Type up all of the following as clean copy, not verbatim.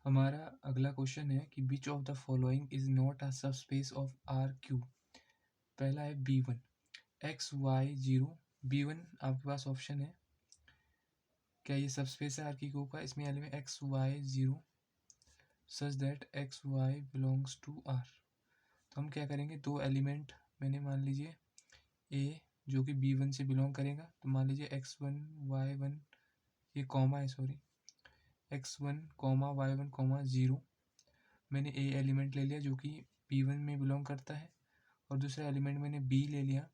हमारा अगला क्वेश्चन है कि which of the following is not a subspace of R Q. पहला है B1 XY0। B1 आपके पास ऑप्शन है, क्या ये सबस्पेस है आर की क्यू का? इसमें element XY0 such that XY belongs to R. तो हम क्या करेंगे, दो एलिमेंट मैंने मान लीजिए ए जो कि B1 से बिलोंग करेगा, तो मान लीजिए X1 Y1, ये कॉमा है सॉरी, X1 Y1 0। मैंने ए एलिमेंट ले लिया जो कि B1 में बिलोंग करता है, और दूसरा एलिमेंट मैंने B ले लिया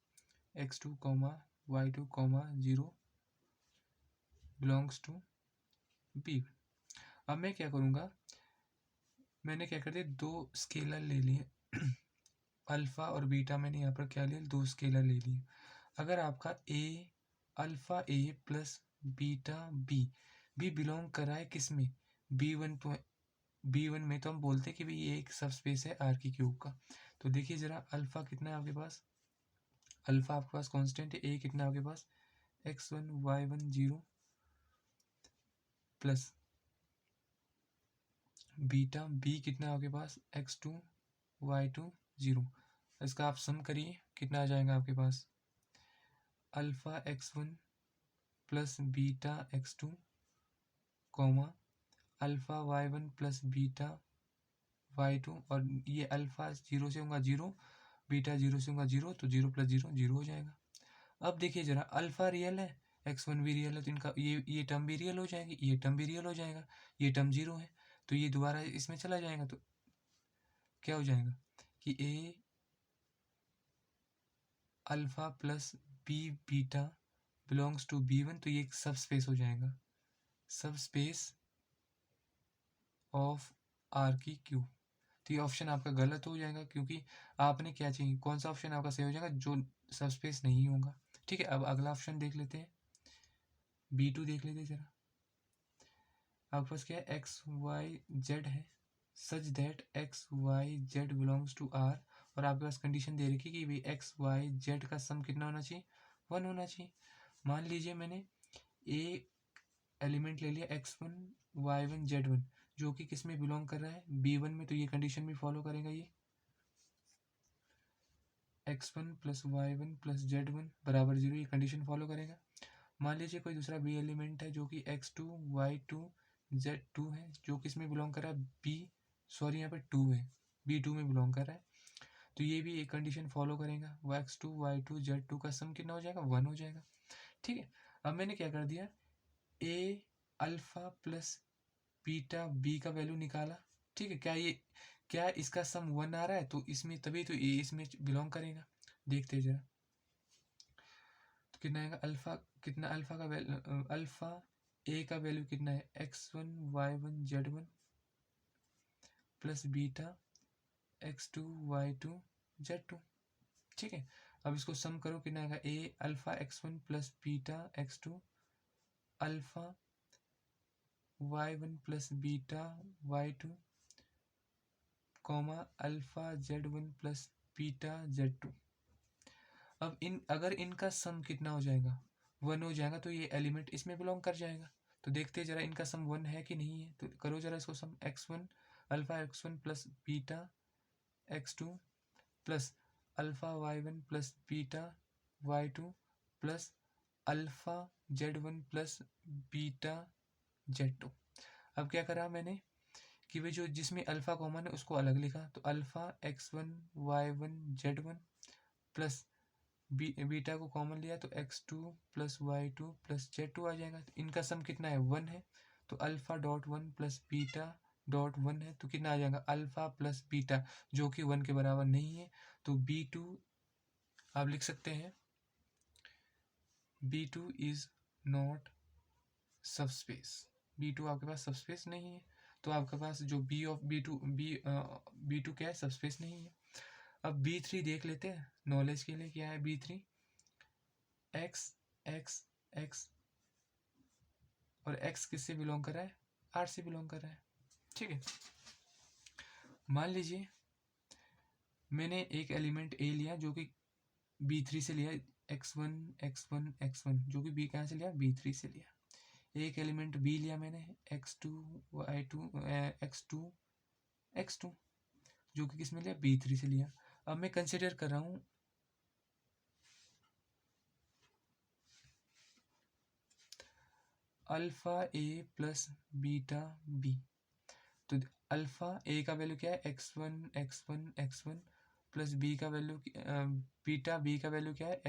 X2 Y2 0 belongs to B1। अब मैं क्या करूँगा, मैंने क्या कर दिया, दो स्केलर ले लिए अल्फ़ा और बीटा। मैंने यहाँ पर क्या लिया, दो स्केलर ले लिए। अगर आपका A alpha A plus beta B भी बिलोंग कर रहा है किस में, B1 में, तो हम बोलते हैं कि भाई ये एक सबस्पेस है आर की क्यूब का। तो देखिए ज़रा, अल्फ़ा कितना है आपके पास, अल्फ़ा आपके पास कांस्टेंट है, ए कितना है आपके पास X1 Y1 0 plus beta B कितना है आपके पास X2 Y2 0। इसका आप सम करिए, कितना आ जाएगा आपके पास, alpha X1 plus beta X2 comma alpha Y1 plus beta Y2, और ये अल्फ़ा 0 से होगा 0, बीटा 0 से होगा 0, तो 0 प्लस 0 0 हो जाएगा। अब देखिए ज़रा, अल्फ़ा रियल है, X1 भी रियल है, तो इनका ये टर्म भी रियल हो जाएगी, ये टर्म भी रियल हो जाएगा, ये टर्म 0 है, तो ये दोबारा इसमें चला जाएगा। तो क्या हो जाएगा कि A alpha plus B beta belongs to B1, तो ये एक सब स्पेस हो जाएगा, सब स्पेस ऑफ आर की क्यू। तो ये ऑप्शन आपका गलत हो जाएगा, क्योंकि आपने क्या चाहिए, कौन सा ऑप्शन आपका सही हो जाएगा, जो सब स्पेस नहीं होगा। ठीक है, अब अगला ऑप्शन देख लेते हैं, B2 देख लेते हैं जरा। आपके पास क्या है, XYZ है, such that XYZ belongs to R, और आपके पास कंडीशन दे रखी कि भाई XYZ का सम कितना होना चाहिए, 1 होना चाहिए। मान लीजिए मैंने ए एलिमेंट ले लिया X1 Y1 Z1, जो कि किस में बिलोंग कर रहा है, B1 में, तो ये कंडीशन भी फॉलो करेगा, ये X1 plus Y1 plus Z1 बराबर 0, ये कंडीशन फॉलो करेगा। मान लीजिए कोई दूसरा बी एलिमेंट है जो कि X2 Y2 Z2 है, जो किस में बिलोंग कर रहा है, यहाँ पे 2 है, B2 में बिलोंग कर रहा है, तो ये भी एक कंडीशन फॉलो करेगा, वो X2 Y2 Z2 का सम कितना हो जाएगा, 1 हो जाएगा। ठीक है, अब मैंने क्या कर दिया, ए अल्फा प्लस बीटा बी का वैल्यू निकाला। ठीक है, क्या इसका सम 1 आ रहा है, तो इसमें तभी तो ए इसमें बिलोंग करेगा। देखते हैं जरा, तो कितना आएगा, अल्फा का वैल्यू, अल्फा ए का वैल्यू कितना है, X1 Y1 Z1 plus beta X2 Y2 Z2। ठीक है, अब इसको सम करो, कितना आएगा, A alpha X1 plus beta X2 alpha Y1 plus beta Y2 comma alpha Z1 plus beta Z2। अब अगर इनका सम कितना हो जाएगा, 1 हो जाएगा, तो ये एलिमेंट इसमें बिलोंग कर जाएगा। तो देखते हैं जरा इनका सम 1 है कि नहीं है, तो करो जरा इसको सम, X1 alpha X1 plus beta X2 plus alpha Y1 plus beta Y2 plus alpha Z1 plus beta Z2। अब क्या करा मैंने कि भाई जो जिसमें अल्फ़ा कॉमन है उसको अलग लिखा, तो alpha X1 Y1 Z1 plus beta को कॉमन लिया, तो X2 plus Y2 plus Z2 आ जाएगा। तो इनका सम कितना है, 1 है, तो alpha dot 1 plus beta dot 1 है, तो कितना आ जाएगा, अल्फ़ा प्लस बीटा, जो कि 1 के बराबर नहीं है। तो B2 आप लिख सकते हैं, B2 is not subspace. B2 आपके पास सबस्पेस नहीं है, तो आपके पास जो बी ऑफ B2 क्या है, सबस्पेस नहीं है। अब B3 देख लेते हैं नॉलेज के लिए, क्या है B3, X X X, और X किससे बिलोंग कर रहा है, R से बिलोंग कर रहा है। ठीक है, मान लीजिए मैंने एक एलिमेंट A लिया जो कि B3 से लिया, X1 X1 X1, जो कि B कहाँ से लिया, B3 से लिया। एक एलिमेंट बी लिया मैंने x2 y2 x2 जो कि किस में लिया B3 से लिया। अब मैं कंसिडर कर रहा हूँ अल्फा ए प्लस बीटा बी। तो अल्फा ए का वैल्यू क्या है x1 प्लस बी का वैल्यू बीटा बी का वैल्यू क्या है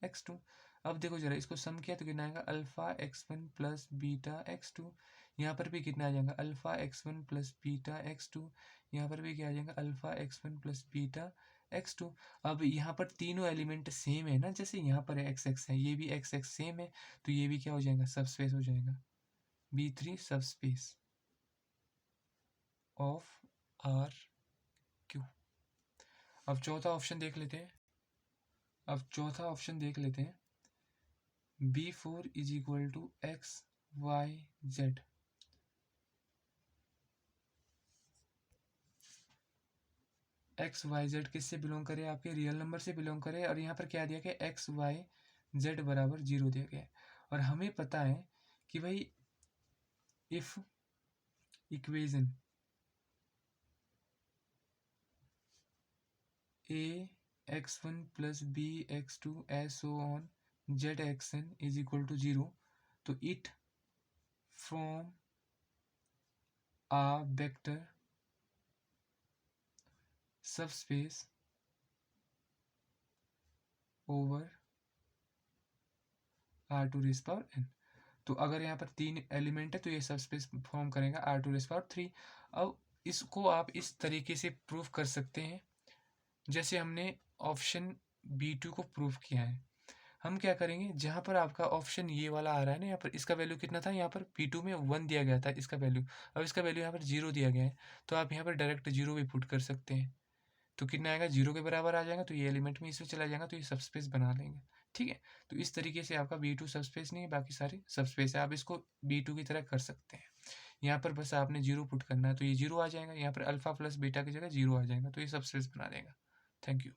x2। अब देखो जरा इसको सम किया तो कितना आएगा alpha x1 plus beta x2। यहाँ पर भी कितना आ जाएगा alpha x1 plus beta x2। यहाँ पर भी क्या आ जाएगा alpha x1 plus beta x2। अब यहाँ पर तीनों एलिमेंट सेम है ना, जैसे यहाँ पर एक्स एक्स है, ये भी एक्स एक्स सेम है, तो ये भी क्या हो जाएगा सबस्पेस हो जाएगा B3 सबस्पेस ऑफ RQ। अब चौथा ऑप्शन देख लेते हैं। B4 is equal to XYZ। XYZ किससे बिलोंग करे, आपके रियल नंबर से बिलोंग करे, और यहाँ पर क्या दिया गया XYZ बराबर 0 दिया गया है। और हमें पता है कि भाई if equation AX1 plus BX2 as so on ZXN is equal to 0, तो it from a vector subspace over R⁴n। तो अगर यहाँ पर 3 एलिमेंट है तो ये सबस्पेस फॉर्म करेगा R⁴3। अब इसको आप इस तरीके से प्रूफ कर सकते हैं जैसे हमने ऑप्शन B2 को प्रूफ किया है। हम क्या करेंगे, जहाँ पर आपका ऑप्शन ये वाला आ रहा है ना, यहाँ पर इसका वैल्यू कितना था, यहाँ पर P2 में 1 दिया गया था इसका वैल्यू, अब इसका वैल्यू यहाँ पर 0 दिया गया है, तो आप यहाँ पर डायरेक्ट 0 भी पुट कर सकते हैं। तो कितना आएगा 0 के बराबर आ जाएगा, तो ये एलिमेंट में इसमें चला जाएगा, तो ये सबस्पेस बना लेंगे। ठीक है, तो इस तरीके से आपका B2 सबस्पेस नहीं है, बाकी सारे सबस्पेस है, आप इसको B2 की तरह कर सकते हैं। यहाँ पर बस आपने 0 पुट करना है, तो ये 0 आ जाएगा, यहाँ पर अल्फा प्लस बीटा की जगह 0 आ जाएगा, तो ये सबस्पेस बना देगा। Thank you.